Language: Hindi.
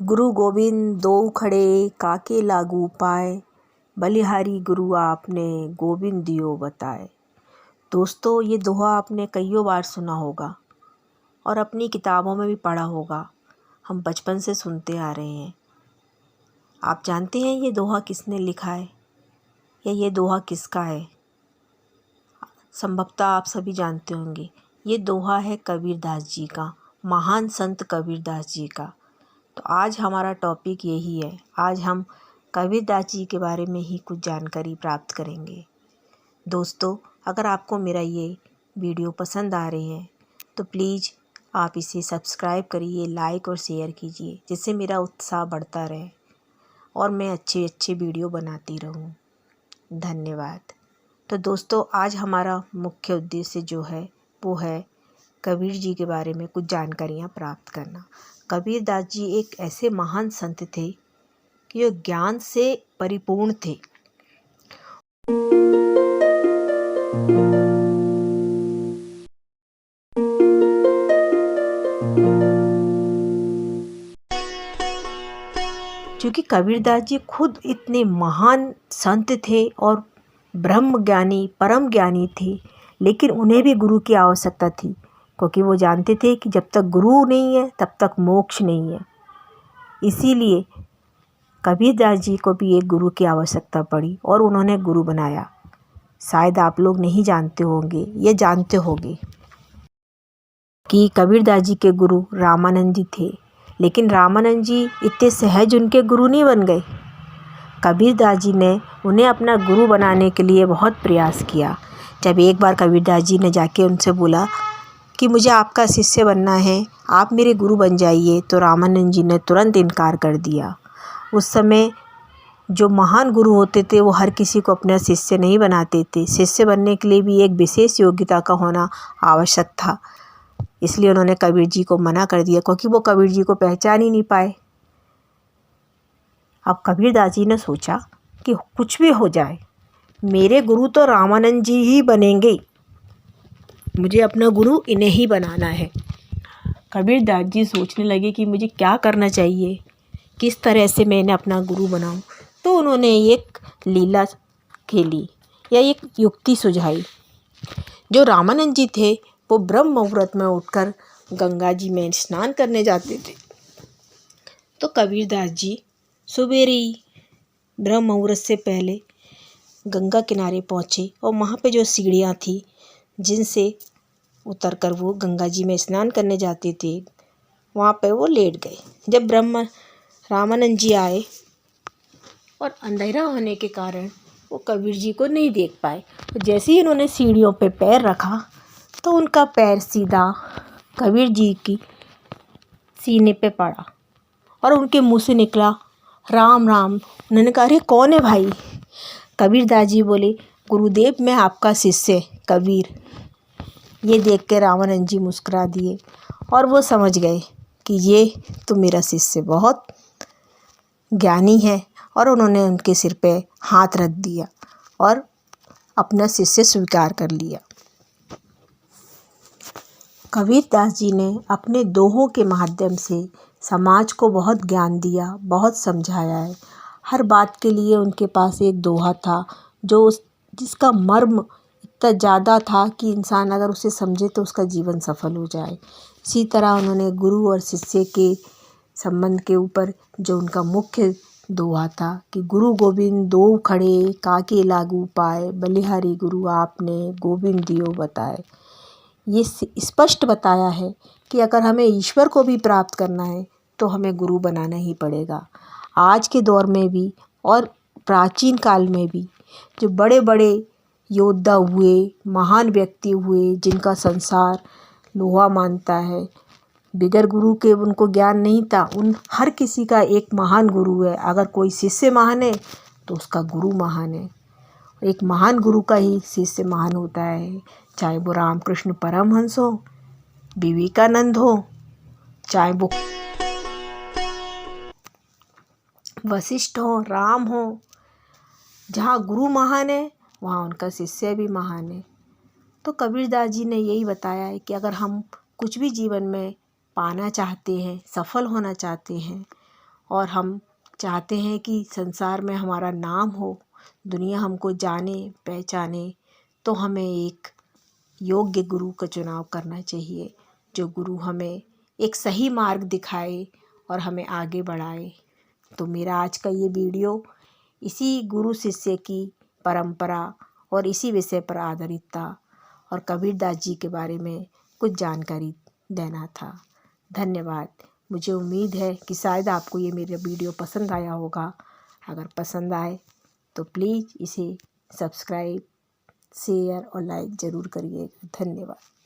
गुरु गोविंद दो खड़े काके लागू पाए, बलिहारी गुरु आपने गोविंद दियो बताए। दोस्तों, ये दोहा आपने कईयों बार सुना होगा और अपनी किताबों में भी पढ़ा होगा। हम बचपन से सुनते आ रहे हैं। आप जानते हैं ये दोहा किसने लिखा है या ये दोहा किसका है? संभवतः आप सभी जानते होंगे। ये दोहा है कबीरदास जी का, महान संत कबीरदास जी का। तो आज हमारा टॉपिक यही है। आज हम कबीरदास जी के बारे में ही कुछ जानकारी प्राप्त करेंगे। दोस्तों, अगर आपको मेरा ये वीडियो पसंद आ रही है तो प्लीज़ आप इसे सब्सक्राइब करिए, लाइक और शेयर कीजिए, जिससे मेरा उत्साह बढ़ता रहे और मैं अच्छे वीडियो बनाती रहूं। धन्यवाद। तो दोस्तों, आज हमारा मुख्य उद्देश्य जो है वो है कबीर जी के बारे में कुछ जानकारियाँ प्राप्त करना। कबीरदास जी एक ऐसे महान संत थे कि जो ज्ञान से परिपूर्ण थे। क्योंकि कबीरदास जी खुद इतने महान संत थे और ब्रह्म ज्ञानी, परम ज्ञानी थे, लेकिन उन्हें भी गुरु की आवश्यकता थी, क्योंकि वो जानते थे कि जब तक गुरु नहीं है तब तक मोक्ष नहीं है। इसीलिए कबीरदास जी को भी एक गुरु की आवश्यकता पड़ी और उन्होंने गुरु बनाया। शायद आप लोग नहीं जानते होंगे, ये जानते होंगे कि कबीरदास जी के गुरु रामानंद जी थे, लेकिन रामानंद जी इतने सहज उनके गुरु नहीं बन गए। कबीरदास जी ने उन्हें अपना गुरु बनाने के लिए बहुत प्रयास किया। जब एक बार कबीरदास जी ने जाके उनसे बोला कि मुझे आपका शिष्य बनना है, आप मेरे गुरु बन जाइए, तो रामानंद जी ने तुरंत इनकार कर दिया। उस समय जो महान गुरु होते थे वो हर किसी को अपना शिष्य नहीं बनाते थे। शिष्य बनने के लिए भी एक विशेष योग्यता का होना आवश्यक था। इसलिए उन्होंने कबीर जी को मना कर दिया, क्योंकि वो कबीर जी को पहचान ही नहीं पाए। अब कबीरदास जी ने सोचा कि कुछ भी हो जाए, मेरे गुरु तो रामानंद जी ही बनेंगे, मुझे अपना गुरु इन्हें ही बनाना है। कबीरदास जी सोचने लगे कि मुझे क्या करना चाहिए, किस तरह से मैं इन्हें अपना गुरु बनाऊं। तो उन्होंने एक लीला खेली या एक युक्ति सुझाई। जो रामानंद जी थे वो ब्रह्म मुहूर्त में उठकर गंगा जी में स्नान करने जाते थे। तो कबीरदास जी सुबेरे ही ब्रह्म मुहूर्त से पहले गंगा किनारे पहुँचे और वहाँ पे जो सीढ़ियाँ थी जिनसे उतरकर वो गंगा जी में स्नान करने जाते थे, वहाँ पे वो लेट गए। जब रामानंद जी आए और अंधेरा होने के कारण वो कबीर जी को नहीं देख पाए। तो जैसे ही उन्होंने सीढ़ियों पे पैर रखा तो उनका पैर सीधा कबीर जी की सीने पे पड़ा और उनके मुंह से निकला राम राम। उन्होंने कहा, अरे कौन है भाई? कबीरदास जी बोले, गुरुदेव मैं आपका शिष्य कबीर। ये देख के रामानंद जी मुस्कुरा दिए और वो समझ गए कि ये तो मेरा शिष्य बहुत ज्ञानी है, और उन्होंने उनके सिर पे हाथ रख दिया और अपना शिष्य स्वीकार कर लिया। कबीरदास जी ने अपने दोहों के माध्यम से समाज को बहुत ज्ञान दिया, बहुत समझाया है। हर बात के लिए उनके पास एक दोहा था जिसका मर्म इतना ज़्यादा था कि इंसान अगर उसे समझे तो उसका जीवन सफल हो जाए। इसी तरह उन्होंने गुरु और शिष्य के संबंध के ऊपर जो उनका मुख्य दोहा था कि गुरु गोविंद दो खड़े काके लागू पाए, बलिहारी गुरु आपने गोविंद दियो बताए। ये स्पष्ट बताया है कि अगर हमें ईश्वर को भी प्राप्त करना है तो हमें गुरु बनाना ही पड़ेगा। आज के दौर में भी और प्राचीन काल में भी जो बड़े बड़े योद्धा हुए, महान व्यक्ति हुए, जिनका संसार लोहा मानता है, बिगर गुरु के उनको ज्ञान नहीं था, उन हर किसी का एक महान गुरु है। अगर कोई शिष्य महान है तो उसका गुरु महान है। एक महान गुरु का ही शिष्य महान होता है, चाहे वो रामकृष्ण परमहंस हो, विवेकानंद हो, चाहे वो वशिष्ठ हो, राम हो। जहाँ गुरु महान है वहाँ उनका शिष्य भी महान है। तो कबीरदास जी ने यही बताया है कि अगर हम कुछ भी जीवन में पाना चाहते हैं, सफल होना चाहते हैं, और हम चाहते हैं कि संसार में हमारा नाम हो, दुनिया हमको जाने पहचाने, तो हमें एक योग्य गुरु का चुनाव करना चाहिए, जो गुरु हमें एक सही मार्ग दिखाए और हमें आगे बढ़ाए। तो मेरा आज का ये वीडियो इसी गुरु शिष्य की परंपरा और इसी विषय पर आधारित था और कबीरदास जी के बारे में कुछ जानकारी देना था। धन्यवाद। मुझे उम्मीद है कि शायद आपको ये मेरा वीडियो पसंद आया होगा। अगर पसंद आए तो प्लीज़ इसे सब्सक्राइब, शेयर और लाइक ज़रूर करिएगा। धन्यवाद।